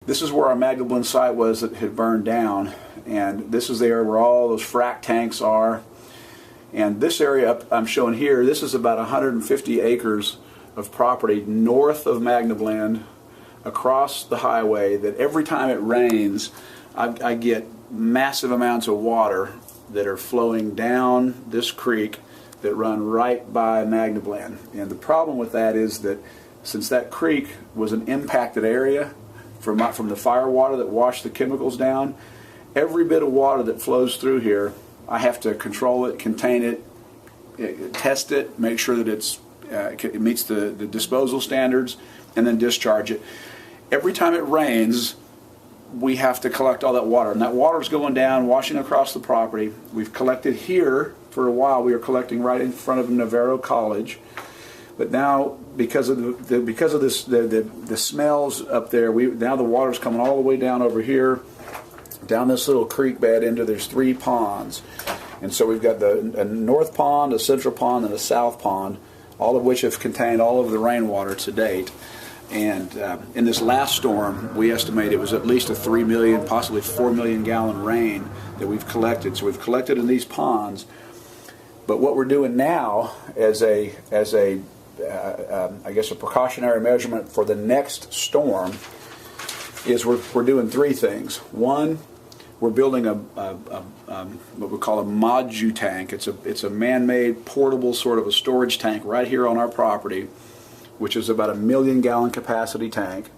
This is where our Magnablend site was that had burned down, and this is the area where all those frac tanks are. And this area up I'm showing here, this is about 150 acres of property north of Magnablend across the highway that every time it rains I get massive amounts of water that are flowing down this creek that run right by Magnablend. And the problem with that is that since that creek was an impacted area from the fire water that washed the chemicals down, every bit of water that flows through here, I have to control it, contain it, test it, make sure that it meets the disposal standards, and then discharge it. Every time it rains, we have to collect all that water, and that water is going down, washing across the property. We've collected here for a while. We were collecting right in front of Navarro College, but now because of the smells up there, now the water's coming all the way down over here, down this little creek bed into there's 3 ponds, and so we've got a north pond, a central pond, and a south pond, all of which have contained all of the rainwater to date. And in this last storm, we estimate it was at least a 3 million, possibly 4 million gallon rain that we've collected. So we've collected in these ponds. But what we're doing now, as I guess a precautionary measurement for the next storm, is we're doing 3 things. One, we're building what we call a modu tank. It's a man-made portable sort of a storage tank right here on our property, which is about a 1 million gallon capacity tank.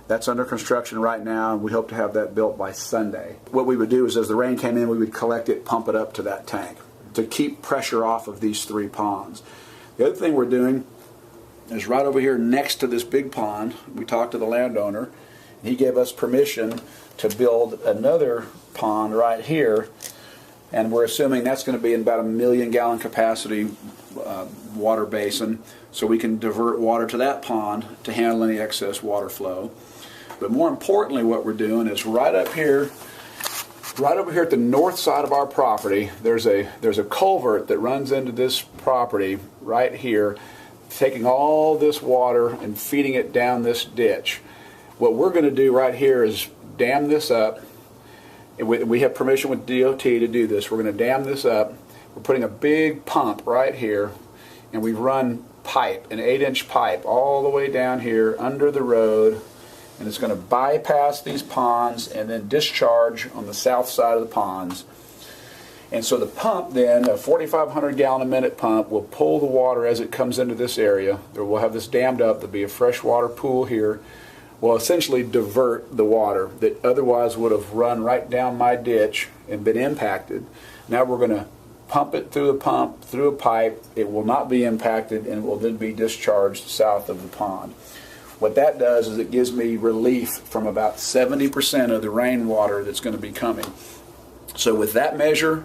That's under construction right now, and we hope to have that built by Sunday. What we would do is as the rain came in, we would collect it, pump it up to that tank to keep pressure off of these 3 ponds. The other thing we're doing is right over here next to this big pond, we talked to the landowner. He gave us permission to build another pond right here, and we're assuming that's going to be in about a 1 million gallon capacity water basin, so we can divert water to that pond to handle any excess water flow. But more importantly, what we're doing is right over here at the north side of our property, there's a culvert that runs into this property right here, taking all this water and feeding it down this ditch. What we're going to do right here is dam this up. We have permission with DOT to do this. We're going to dam this up. We're putting a big pump right here, and we've run pipe, an 8-inch pipe, all the way down here under the road, and it's going to bypass these ponds and then discharge on the south side of the ponds. And so the pump then, a 4,500 gallon a minute pump, will pull the water as it comes into this area. We'll have this dammed up. There'll be a freshwater pool here. We'll essentially divert the water that otherwise would have run right down my ditch and been impacted. Now we're going to pump it through a pump, through a pipe. It will not be impacted and will then be discharged south of the pond. What that does is it gives me relief from about 70% of the rainwater that's going to be coming. So with that measure,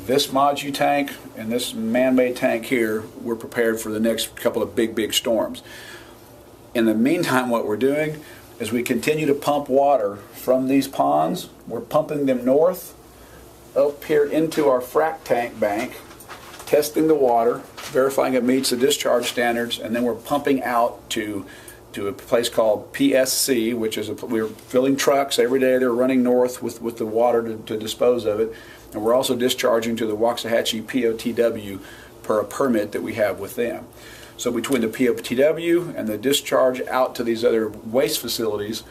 this modu tank and this man-made tank here, we're prepared for the next couple of big storms. In the meantime, what we're doing is we continue to pump water from these ponds. We're pumping them north up here into our frac tank bank, testing the water, verifying it meets the discharge standards, and then we're pumping out to a place called PSC, which is we're filling trucks every day. They're running north with the water to dispose of it, and we're also discharging to the Waxahachie POTW per a permit that we have with them. So between the POTW and the discharge out to these other waste facilities,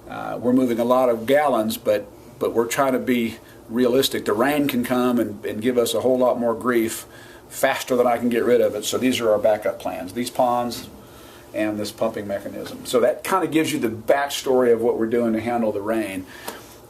we're moving a lot of gallons, but we're trying to be realistic. The rain can come and give us a whole lot more grief faster than I can get rid of it. So these are our backup plans, these ponds and this pumping mechanism. So that kind of gives you the backstory of what we're doing to handle the rain.